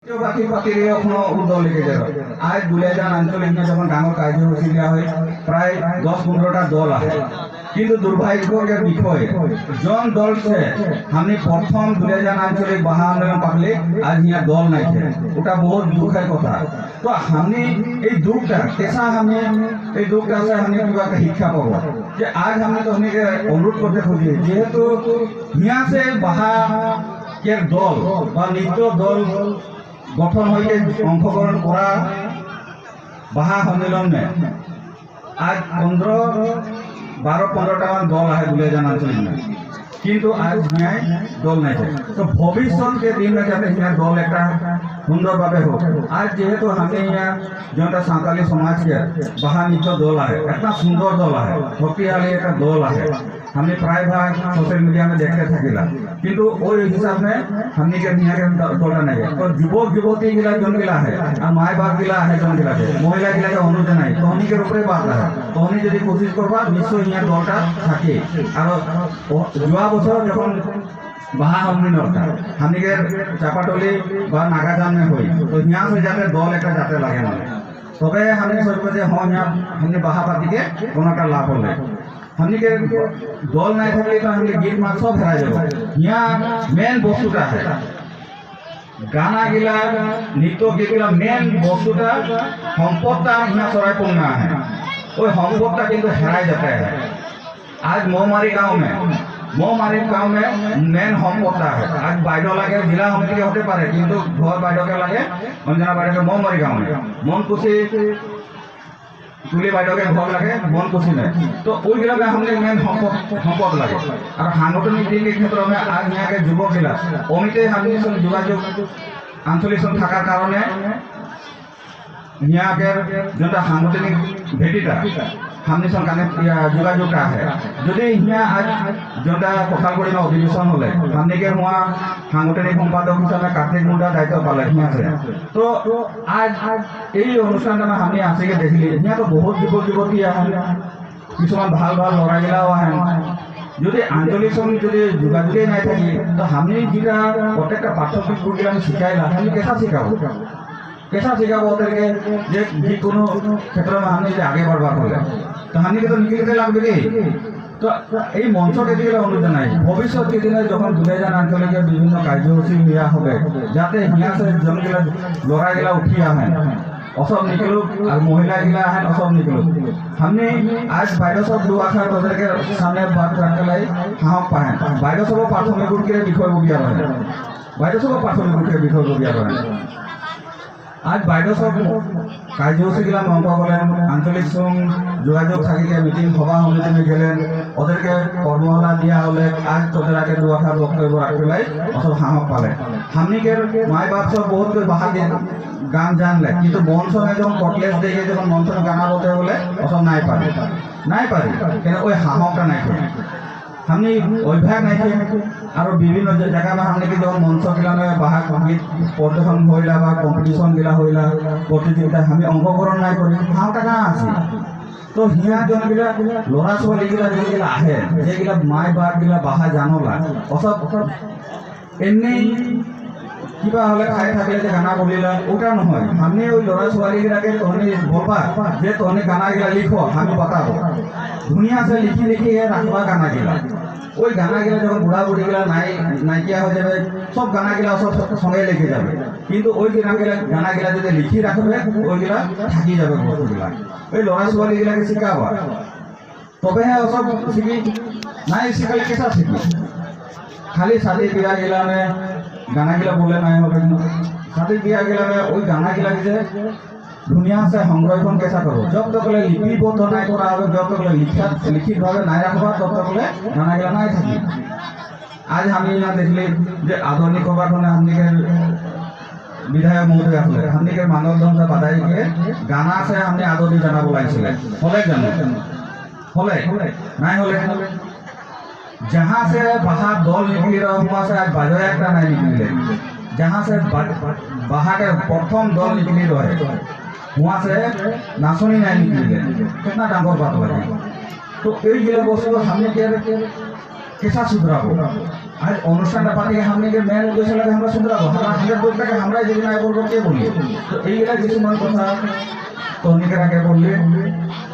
বাকি বাকিরে এখনো উদ্যোগ লেগে যাবে। আজ দুলিয়াজান আঞ্চলিক যখন ডাঙর কার্যসূচী দেওয়া হয় প্রায় 10-15টা দল আছে, কিন্তু দুর্ভাগ্যের বিষয় জন দল से हमने प्रथम दुलियाजान आंचलिक बाहा आंदोलन पाकले आज यहाँ दल नहीं थे, ওটা बहुत दुखের কথা। তো हमने এই দুঃখটা कैसा हमने এই দুঃখটা से हमने কিবা একটা শিক্ষা পাবো যে আজ हमने तो हमने অনুরোধ করতে খুঁজি যেহেতু यहाँ से বাহা এর দল বা নৃত্য দল গঠন হয়ে অংশগ্রহণ করা বাহা সম্মেলন आज 12-15টা দল है दुलियाजान आंचलिक में, কিন্তু आज यहाँ दल नहीं है। तो भविष्य के दिन में जाते यहाँ दल एक सुंदर भावे हो। आज जेहेतु हमें यहाँ जो साँताली समाज के बाहा नृत्य दल है इतना सुंदर दल है, शक्तिशाली एक दल है, हमने प्राय भाग सोशल मीडिया में देखते थकिला, किंतु वो हिसाब में हमने के यहाँ के दलटा नहीं है। तो युवक युवती गिला जन गिला है और माय बाप गिला है जन गिला है महिला गिला के अनुरोध नहीं तो हमने के ऊपर बात है तो हमने यदि कोशिश करवा निश्चय यहाँ दलटा থাকে। और जुआ बছর যখন बाहा सम्मेलन हमने के चापाटली বা नागाजान में हुई तो यहाँ से जाते दल एक जाते लगे माने तबे हमने सोचबो जे हाँ यहाँ हमने बाहा पाती के कोनो একটা लाभ होले। हमने के दल नहीं थकले तो हमने गीत मात सब हेरा जाबो। यहाँ मेन बस्तुटा है गाना गिला नृत्य गिला मेन बस्तुटा सम्पदटा यहाँ सरायपूर्णा है, वो सम्पदटा किन्तु हेराई जाता है। आज मोहमारी गांव में मेन सम्पदटा है आज बाइड लगे जिला समिति के होते पारे किन्तु घर बाइड के लगे अंजना बाइड के मोहमारी गांव में मन खुशी तुली बाइड के घर लगे मन खुशी नहीं तो ओइगला में हमने मेन सम्पद लगे। और सांगठनिक दिन के क्षेत्र में आज यहाँ के युवक गिला अमिते हमने जोगाजोग आंचलिक थार कारण यहाँ के जो सांगठनिक भेटीटा हमने संकाने जोगाजोगटा है যদি यहाँ आज जो कठालगुड़ी में अधिवेशन हले हमने के वहाँ सांगठनिक सम्पादक हिसाब से कार्तिक मुंडा दायित्व पाले यहाँ से तो आज ये अनुष्ठान में हमने आसे के देखिली यहाँ तो बहुत युवक युवती किसान ভাল ভাল लड़ागिलाओ आए যদি आंचलिक संगीत जो जोगाजोगे नहीं थी तो हमने जीरा प्रत्येक पाठ्यपुस्तक गुला शिकाइला हमने कैसा सिखाबो जे जिको क्षेत्र में हमने आगे बढ़वा हले तो हमने के तो निकलते लागबे तो ये मंच के दिए अनुरोध नहीं भविष्य के दिन जो दुलियाजान आंचलिक विभिन्न कार्यसूची लिया হবে যাতে यहाँ से जनगिला लड़ागिला उठी आए असब निकलो और महिला गिला है असब निकलो। हमने आज बाइड सब दो आखार बदल के सामने बात रखते लाई हाँ पाए बाइड सब प्राथमिक गुण के विषय बगिया रहे बाइड सब प्राथमिक गुण के विषय बगिया रहे। आज बाइड सब कार्यसूची गिला अंक करें आंचलिक संघ जोगाजोग थी मीटिंग सभा समिति में गेलें ओदेर के कर्मशाला दिया हले आज तोদের आगे दो आखार बक्तव्य रख लाई सब साहस पाले। हमने के माय बाप सब बहुत बाहर गान जानले किन्तु मंच में जो कटलेस देखे जो मंच में गाना बोलते बोले सब नहीं पारे क्या ओई साहसटा नहीं हमने अभ्यास नहीं और विभिन्न जगह में हमने जो मंच गिला में बाहर गीत प्रदर्शन होइला बा कम्पिटिशन गिला होइला प्रतियोगिता हमें अंशग्रहण नहीं करी हाँटा कहाँ आसी तो हिया जो गिला लड़ा छोली गिला जो गिला आहे जे गिला माय बाप गिला बाहा जानला सब एमनी কিবা হলে খাই থাকলে যে গানা বলিলা ওটা নহয় हमने ওই লড়া ছোৱালী गिलाके तोहनी बोलबा जे तोहनी गाना गिला लिखो हम बताबो दुनिया से लिखी लिखी रखबा गाना गिला ওই गाना गिला जब बुढ़ा बुढ़ी गिला नाइकिया हो जाए सब गाना गिला सब संगे लेके जाबे किन्तु ওই गाना गिला जो लिखी रखबे ওই गिला থাকি যাবে বস্তু गिला ওই লড়া ছোৱালী गिलाके শিকাবা तबे है सब শিখি নাই শিখালে कैसा শিখি खाली शादी ब्याह गिला में गाना गिला बोले नहीं हो शादी ब्याह गिला में वही गाना गिला के दुनिया से संरक्षण कैसा करो जब तक लिपिबद्ध नहीं करा जब तक लिखित भाव नहीं रखा तब तक गाना गिला नहीं थी। आज हम यहाँ देखली आधुनिक हबार हमने विधायक महोदय आसले हमने मानवधन से बधाई के गाना से हमने आदरी जाना बोलाइছিলে हले जानो हले नहीं हले जहाँ से बाहर दल निकली रहा वहाँ से आज बाजार एक नहीं निकले जहाँ से बाहर के प्रथम दल निकली रहे वहाँ से नाचनी नहीं निकले कितना डांगर बात लगे तो ये बस्तु हमने कैसा सुधराबो আজ অনুষ্ঠানটা পাতি আমাদের মেন উদ্দেশ্য লাগে আমরা শুধরাবো আমাদের দোষটাকে আমরাই যদি নাই বলবো কে বলি তো এইগুলা কিছুমান কথা তহনিকের আগে বললে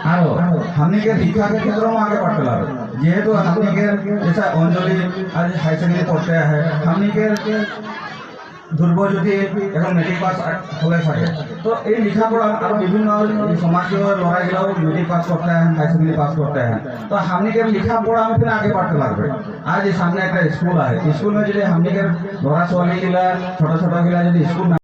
আরো হামনিকের শিক্ষাকে ক্ষেত্রেও আগে বাড়তে লাগবে যেহেতু হামনিকের যেসা অঞ্জলি আজ হাই সেকেন্ডারি পড়তে আহে হামনিকের ধ্রুব যদি এখন মেট্রিক পাস হলে থাকে তো এই লেখাপড়া আর বিভিন্ন সমাজীয় লড়াইগুলাও মেট্রিক পাস করতে হয় হাই সেকেন্ডারি পাস করতে হয় তো হামনিকের লেখাপড়া আমি ফির আগে বাড়তে লাগবে আজ এই সামনে একটা স্কুল আছে স্কুল में যদি হামনিকের লড়া ছোয়ালি গিলা ছোট ছোট গিলা যদি স্কুল